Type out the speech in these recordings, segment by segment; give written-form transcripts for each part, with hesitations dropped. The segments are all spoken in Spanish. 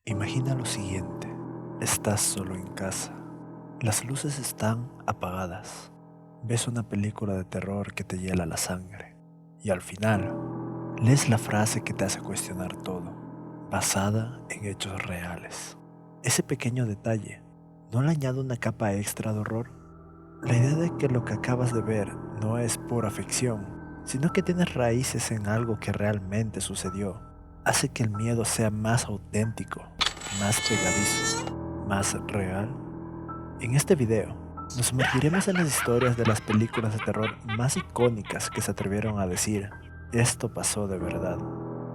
Imagina lo siguiente, estás solo en casa, las luces están apagadas, ves una película de terror que te hiela la sangre y al final lees la frase que te hace cuestionar todo, basada en hechos reales. Ese pequeño detalle no le añade una capa extra de horror. La idea de que lo que acabas de ver no es pura ficción, sino que tiene raíces en algo que realmente sucedió, hace que el miedo sea más auténtico, más pegadizo, más real. En este video, nos sumergiremos en las historias de las películas de terror más icónicas que se atrevieron a decir, esto pasó de verdad.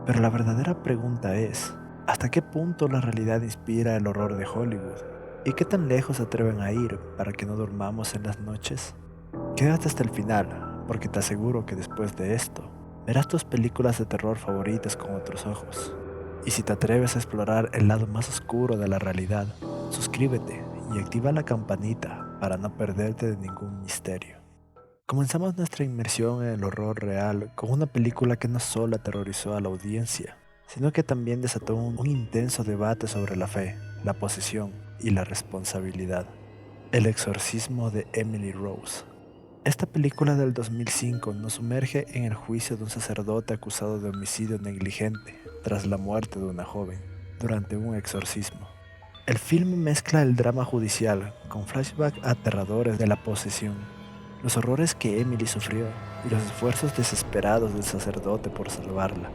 Pero la verdadera pregunta es, ¿hasta qué punto la realidad inspira el horror de Hollywood? ¿Y qué tan lejos se atreven a ir para que no durmamos en las noches? Quédate hasta el final, porque te aseguro que después de esto, verás tus películas de terror favoritas con otros ojos. Y si te atreves a explorar el lado más oscuro de la realidad, suscríbete y activa la campanita para no perderte de ningún misterio. Comenzamos nuestra inmersión en el horror real con una película que no solo aterrorizó a la audiencia, sino que también desató un intenso debate sobre la fe, la posesión y la responsabilidad. El exorcismo de Emily Rose. Esta película del 2005 nos sumerge en el juicio de un sacerdote acusado de homicidio negligente tras la muerte de una joven durante un exorcismo. El film mezcla el drama judicial con flashbacks aterradores de la posesión, los horrores que Emily sufrió y los esfuerzos desesperados del sacerdote por salvarla.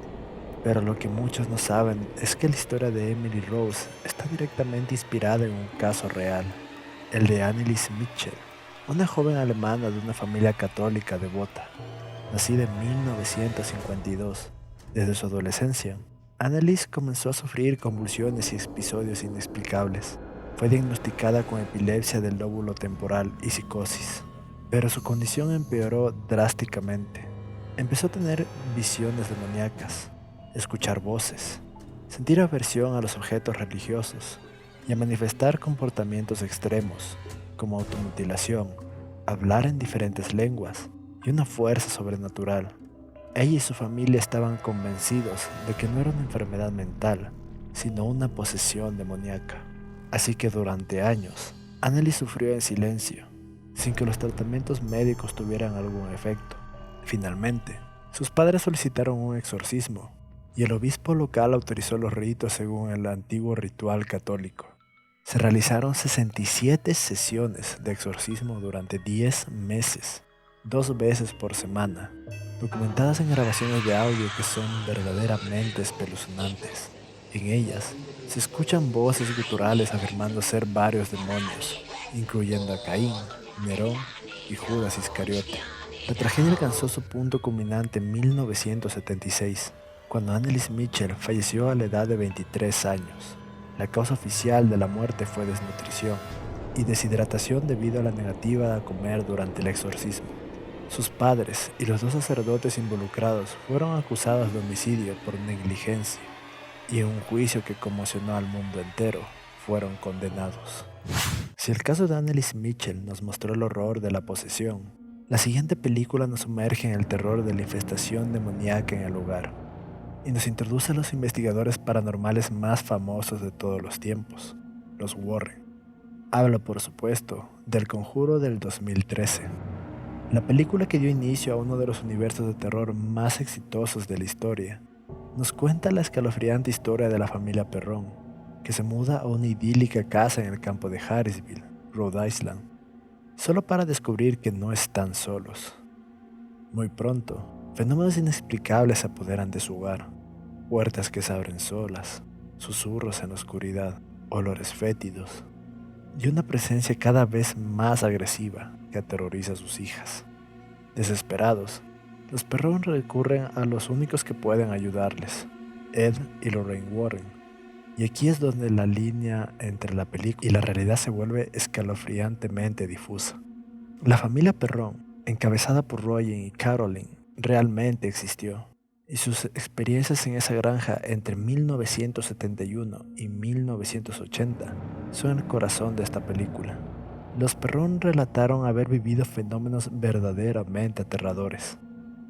Pero lo que muchos no saben es que la historia de Emily Rose está directamente inspirada en un caso real, el de Anneliese Mitchell, una joven alemana de una familia católica devota, nacida en 1952. Desde su adolescencia, Anneliese comenzó a sufrir convulsiones y episodios inexplicables. Fue diagnosticada con epilepsia del lóbulo temporal y psicosis, pero su condición empeoró drásticamente. Empezó a tener visiones demoníacas, escuchar voces, sentir aversión a los objetos religiosos y a manifestar comportamientos extremos, como automutilación, hablar en diferentes lenguas y una fuerza sobrenatural. Ella y su familia estaban convencidos de que no era una enfermedad mental, sino una posesión demoníaca. Así que durante años, Anneli sufrió en silencio, sin que los tratamientos médicos tuvieran algún efecto. Finalmente, sus padres solicitaron un exorcismo, y el obispo local autorizó los ritos según el antiguo ritual católico. Se realizaron 67 sesiones de exorcismo durante 10 meses, 2 veces por semana, documentadas en grabaciones de audio que son verdaderamente espeluznantes. En ellas se escuchan voces guturales afirmando ser varios demonios, incluyendo a Caín, Nerón y Judas Iscariote. La tragedia alcanzó su punto culminante en 1976, cuando Anneliese Mitchell falleció a la edad de 23 años. La causa oficial de la muerte fue desnutrición y deshidratación debido a la negativa a comer durante el exorcismo. Sus padres y los dos sacerdotes involucrados fueron acusados de homicidio por negligencia y en un juicio que conmocionó al mundo entero, fueron condenados. Si el caso de Anneliese Mitchell nos mostró el horror de la posesión, la siguiente película nos sumerge en el terror de la infestación demoníaca en el lugar y nos introduce a los investigadores paranormales más famosos de todos los tiempos, los Warren. Habla, por supuesto, del Conjuro del 2013, la película que dio inicio a uno de los universos de terror más exitosos de la historia. Nos cuenta la escalofriante historia de la familia Perron, que se muda a una idílica casa en el campo de Harrisville, Rhode Island, solo para descubrir que no están solos. Muy pronto, fenómenos inexplicables se apoderan de su hogar, puertas que se abren solas, susurros en la oscuridad, olores fétidos y una presencia cada vez más agresiva que aterroriza a sus hijas. Desesperados, los Perron recurren a los únicos que pueden ayudarles, Ed y Lorraine Warren, y aquí es donde la línea entre la película y la realidad se vuelve escalofriantemente difusa. La familia Perron, encabezada por Roger y Caroline, realmente existió, y sus experiencias en esa granja entre 1971 y 1980 son el corazón de esta película. Los Perron relataron haber vivido fenómenos verdaderamente aterradores.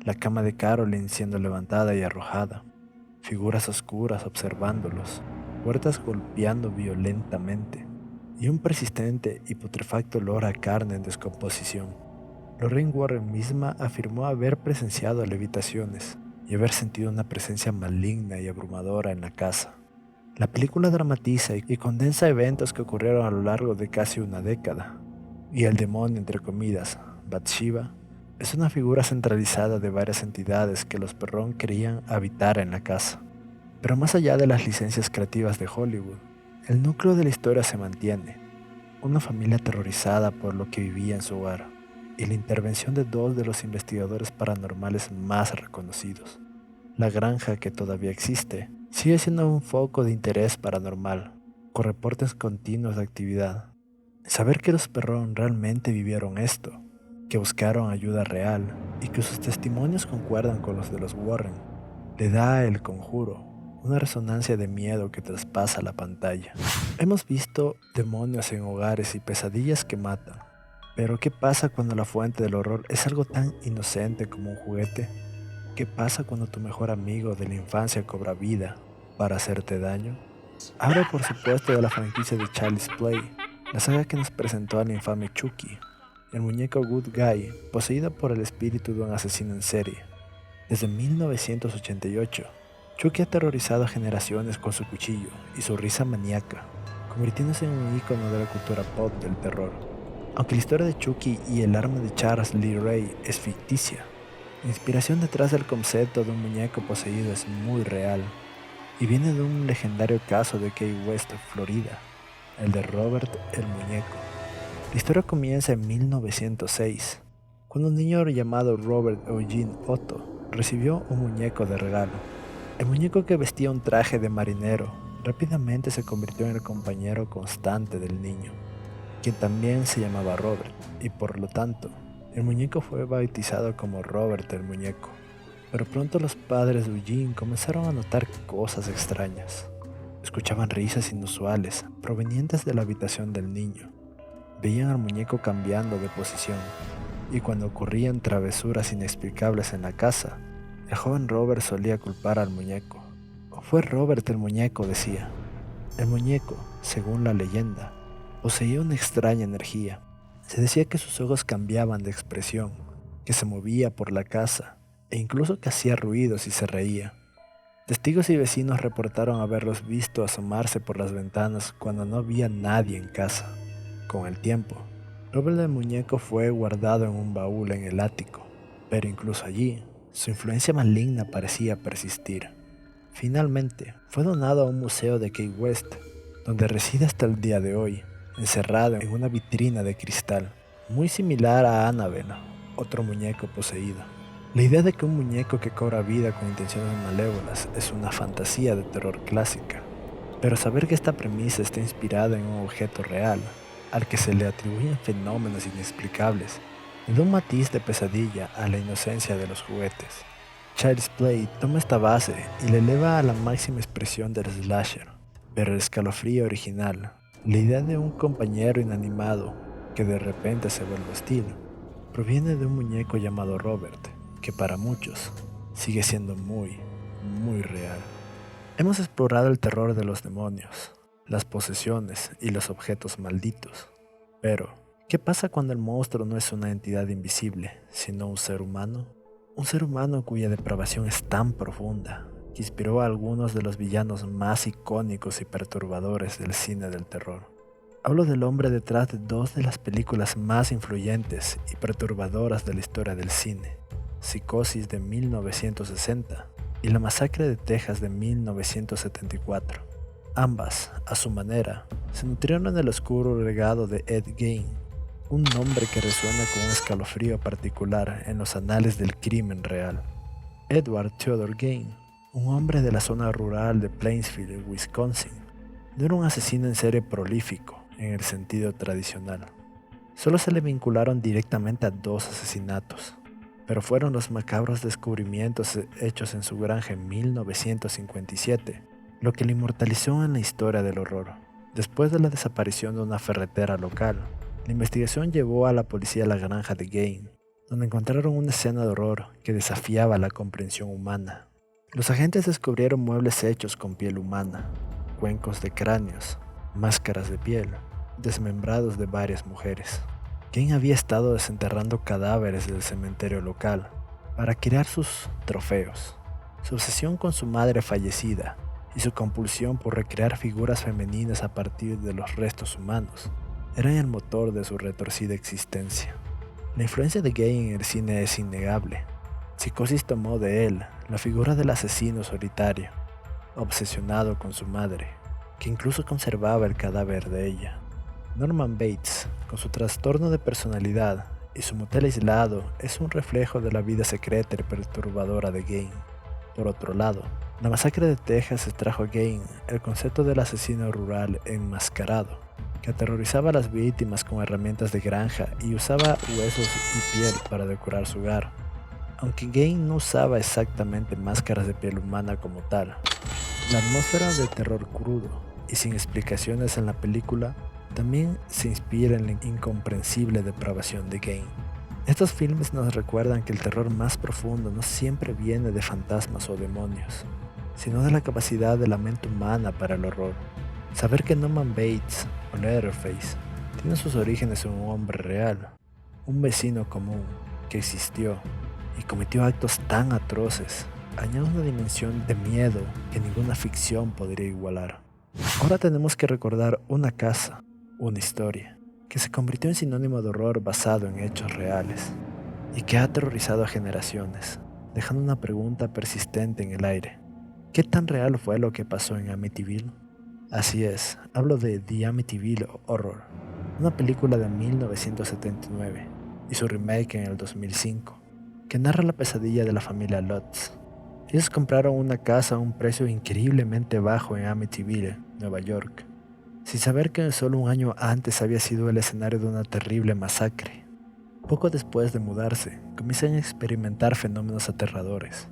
La cama de Caroline siendo levantada y arrojada, figuras oscuras observándolos, puertas golpeando violentamente y un persistente y putrefacto olor a carne en descomposición. Lorraine Warren misma afirmó haber presenciado levitaciones y haber sentido una presencia maligna y abrumadora en la casa. La película dramatiza y condensa eventos que ocurrieron a lo largo de casi una década, y el demonio, entre comillas, Bathsheba, es una figura centralizada de varias entidades que los Perron querían habitar en la casa. Pero más allá de las licencias creativas de Hollywood, el núcleo de la historia se mantiene: una familia aterrorizada por lo que vivía en su hogar, y la intervención de dos de los investigadores paranormales más reconocidos. La granja, que todavía existe, sigue siendo un foco de interés paranormal, con reportes continuos de actividad. Saber que los Perron realmente vivieron esto, que buscaron ayuda real y que sus testimonios concuerdan con los de los Warren, le da a El Conjuro una resonancia de miedo que traspasa la pantalla. Hemos visto demonios en hogares y pesadillas que matan, pero ¿qué pasa cuando la fuente del horror es algo tan inocente como un juguete? ¿Qué pasa cuando tu mejor amigo de la infancia cobra vida para hacerte daño? Hablo por supuesto de la franquicia de Child's Play, la saga que nos presentó al infame Chucky, el muñeco Good Guy poseído por el espíritu de un asesino en serie. Desde 1988, Chucky ha aterrorizado a generaciones con su cuchillo y su risa maníaca, convirtiéndose en un ícono de la cultura pop del terror. Aunque la historia de Chucky y el arma de Charles Lee Ray es ficticia, la inspiración detrás del concepto de un muñeco poseído es muy real y viene de un legendario caso de Key West, Florida, el de Robert el Muñeco. La historia comienza en 1906, cuando un niño llamado Robert Eugene Otto recibió un muñeco de regalo. El muñeco, que vestía un traje de marinero, rápidamente se convirtió en el compañero constante del niño, quien también se llamaba Robert, y por lo tanto, el muñeco fue bautizado como Robert el Muñeco. Pero pronto los padres de Eugene comenzaron a notar cosas extrañas. Escuchaban risas inusuales provenientes de la habitación del niño. Veían al muñeco cambiando de posición, y cuando ocurrían travesuras inexplicables en la casa, el joven Robert solía culpar al muñeco. Fue Robert el Muñeco, decía. El muñeco, según la leyenda, poseía una extraña energía. Se decía que sus ojos cambiaban de expresión, que se movía por la casa e incluso que hacía ruidos y se reía. Testigos y vecinos reportaron haberlos visto asomarse por las ventanas cuando no había nadie en casa. Con el tiempo, Robert el Muñeco fue guardado en un baúl en el ático, pero incluso allí, su influencia maligna parecía persistir. Finalmente, fue donado a un museo de Key West, donde reside hasta el día de hoy, encerrado en una vitrina de cristal, muy similar a Annabelle, otro muñeco poseído. La idea de que un muñeco que cobra vida con intenciones malévolas es una fantasía de terror clásica, pero saber que esta premisa está inspirada en un objeto real, al que se le atribuyen fenómenos inexplicables, le da un matiz de pesadilla a la inocencia de los juguetes. Child's Play toma esta base y la eleva a la máxima expresión del slasher, pero el escalofrío original, la idea de un compañero inanimado que de repente se vuelve hostil, proviene de un muñeco llamado Robert, que para muchos sigue siendo muy, muy real. Hemos explorado el terror de los demonios, las posesiones y los objetos malditos. Pero, ¿qué pasa cuando el monstruo no es una entidad invisible, sino un ser humano? Un ser humano cuya depravación es tan profunda que inspiró a algunos de los villanos más icónicos y perturbadores del cine del terror. Hablo del hombre detrás de dos de las películas más influyentes y perturbadoras de la historia del cine: Psicosis de 1960 y La Masacre de Texas de 1974. Ambas, a su manera, se nutrieron del oscuro legado de Ed Gein, un nombre que resuena con un escalofrío particular en los anales del crimen real. Edward Theodore Gein, un hombre de la zona rural de Plainsfield, Wisconsin, no era un asesino en serie prolífico en el sentido tradicional. Solo se le vincularon directamente a dos asesinatos, pero fueron los macabros descubrimientos hechos en su granja en 1957 lo que le inmortalizó en la historia del horror. Después de la desaparición de una ferretera local, la investigación llevó a la policía a la granja de Gein, donde encontraron una escena de horror que desafiaba la comprensión humana. Los agentes descubrieron muebles hechos con piel humana, cuencos de cráneos, máscaras de piel, desmembrados de varias mujeres. Gain había estado desenterrando cadáveres del cementerio local para crear sus trofeos. Su obsesión con su madre fallecida y su compulsión por recrear figuras femeninas a partir de los restos humanos eran el motor de su retorcida existencia. La influencia de Gain en el cine es innegable. Psicosis tomó de él la figura del asesino solitario, obsesionado con su madre, que incluso conservaba el cadáver de ella. Norman Bates, con su trastorno de personalidad y su motel aislado, es un reflejo de la vida secreta y perturbadora de Gain. Por otro lado, la masacre de Texas trajo a Gain el concepto del asesino rural enmascarado, que aterrorizaba a las víctimas con herramientas de granja y usaba huesos y piel para decorar su hogar. Aunque Gain no usaba exactamente máscaras de piel humana como tal, la atmósfera de terror crudo y sin explicaciones en la película también se inspira en la incomprensible depravación de Gain. Estos filmes nos recuerdan que el terror más profundo no siempre viene de fantasmas o demonios, sino de la capacidad de la mente humana para el horror. Saber que Norman Bates o Leatherface tiene sus orígenes en un hombre real, un vecino común que existió y cometió actos tan atroces, añade una dimensión de miedo que ninguna ficción podría igualar. Ahora tenemos que recordar una casa, una historia, que se convirtió en sinónimo de horror basado en hechos reales y que ha aterrorizado a generaciones, dejando una pregunta persistente en el aire. ¿Qué tan real fue lo que pasó en Amityville? Así es, hablo de The Amityville Horror, una película de 1979 y su remake en el 2005, que narra la pesadilla de la familia Lutz. Ellos compraron una casa a un precio increíblemente bajo en Amityville, Nueva York, sin saber que solo un año antes había sido el escenario de una terrible masacre. Poco después de mudarse, comienzan a experimentar fenómenos aterradores,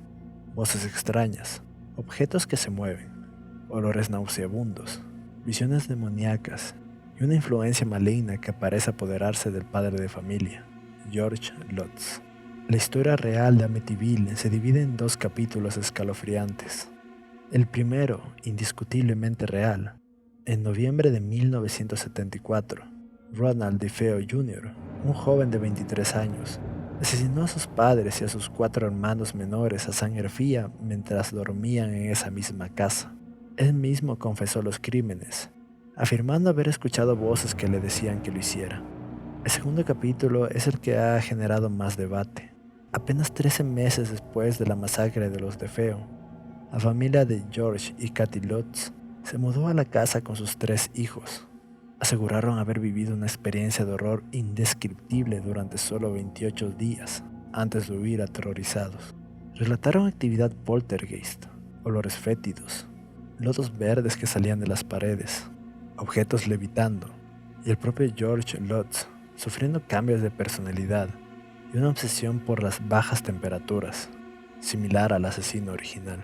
voces extrañas, objetos que se mueven, olores nauseabundos, visiones demoníacas y una influencia maligna que parece apoderarse del padre de familia, George Lutz. La historia real de Amityville se divide en dos capítulos escalofriantes. El primero, indiscutiblemente real. En noviembre de 1974, Ronald DeFeo Jr., un joven de 23 años, asesinó a sus padres y a sus 4 hermanos menores a sangre fría mientras dormían en esa misma casa. Él mismo confesó los crímenes, afirmando haber escuchado voces que le decían que lo hiciera. El segundo capítulo es el que ha generado más debate. Apenas 13 meses después de la masacre de los DeFeo, la familia de George y Kathy Lutz se mudó a la casa con sus 3 hijos. Aseguraron haber vivido una experiencia de horror indescriptible durante solo 28 días antes de huir aterrorizados. Relataron actividad poltergeist, olores fétidos, lodos verdes que salían de las paredes, objetos levitando, y el propio George Lutz sufriendo cambios de personalidad y una obsesión por las bajas temperaturas, similar al asesino original.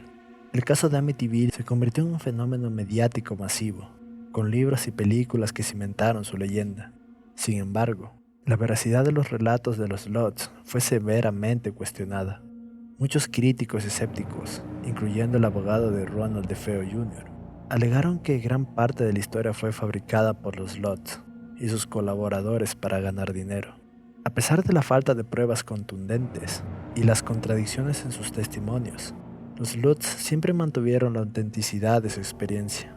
El caso de Amityville se convirtió en un fenómeno mediático masivo, con libros y películas que cimentaron su leyenda. Sin embargo, la veracidad de los relatos de los Lutz fue severamente cuestionada. Muchos críticos y escépticos, incluyendo el abogado de Ronald DeFeo Jr., alegaron que gran parte de la historia fue fabricada por los Lutz y sus colaboradores para ganar dinero. A pesar de la falta de pruebas contundentes y las contradicciones en sus testimonios, los Lutz siempre mantuvieron la autenticidad de su experiencia.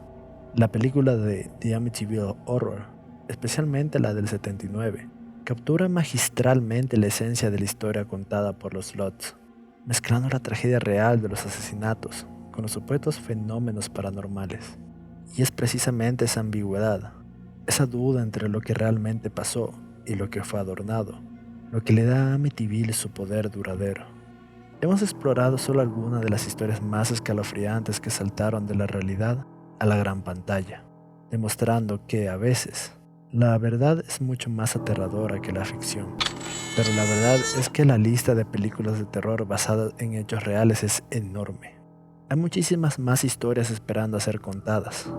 La película de The Amityville Horror, especialmente la del 79, captura magistralmente la esencia de la historia contada por los Lutz, mezclando la tragedia real de los asesinatos con los supuestos fenómenos paranormales. Y es precisamente esa ambigüedad, esa duda entre lo que realmente pasó y lo que fue adornado, lo que le da a Amityville su poder duradero. Hemos explorado solo algunas de las historias más escalofriantes que saltaron de la realidad a la gran pantalla, demostrando que, a veces, la verdad es mucho más aterradora que la ficción. Pero la verdad es que la lista de películas de terror basadas en hechos reales es enorme. Hay muchísimas más historias esperando a ser contadas.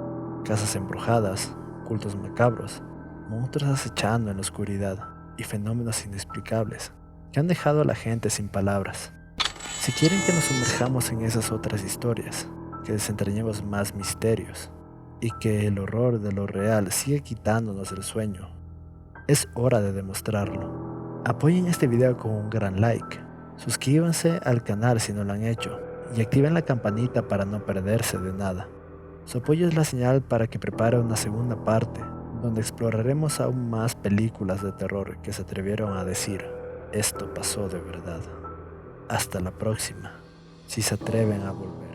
Casas embrujadas, cultos macabros, monstruos acechando en la oscuridad y fenómenos inexplicables que han dejado a la gente sin palabras. Si quieren que nos sumerjamos en esas otras historias, que desentrañemos más misterios, y que el horror de lo real sigue quitándonos el sueño. Es hora de demostrarlo. Apoyen este video con un gran like, suscríbanse al canal si no lo han hecho y activen la campanita para no perderse de nada. Su apoyo es la señal para que prepare una segunda parte, donde exploraremos aún más películas de terror que se atrevieron a decir, esto pasó de verdad. Hasta la próxima, si se atreven a volver.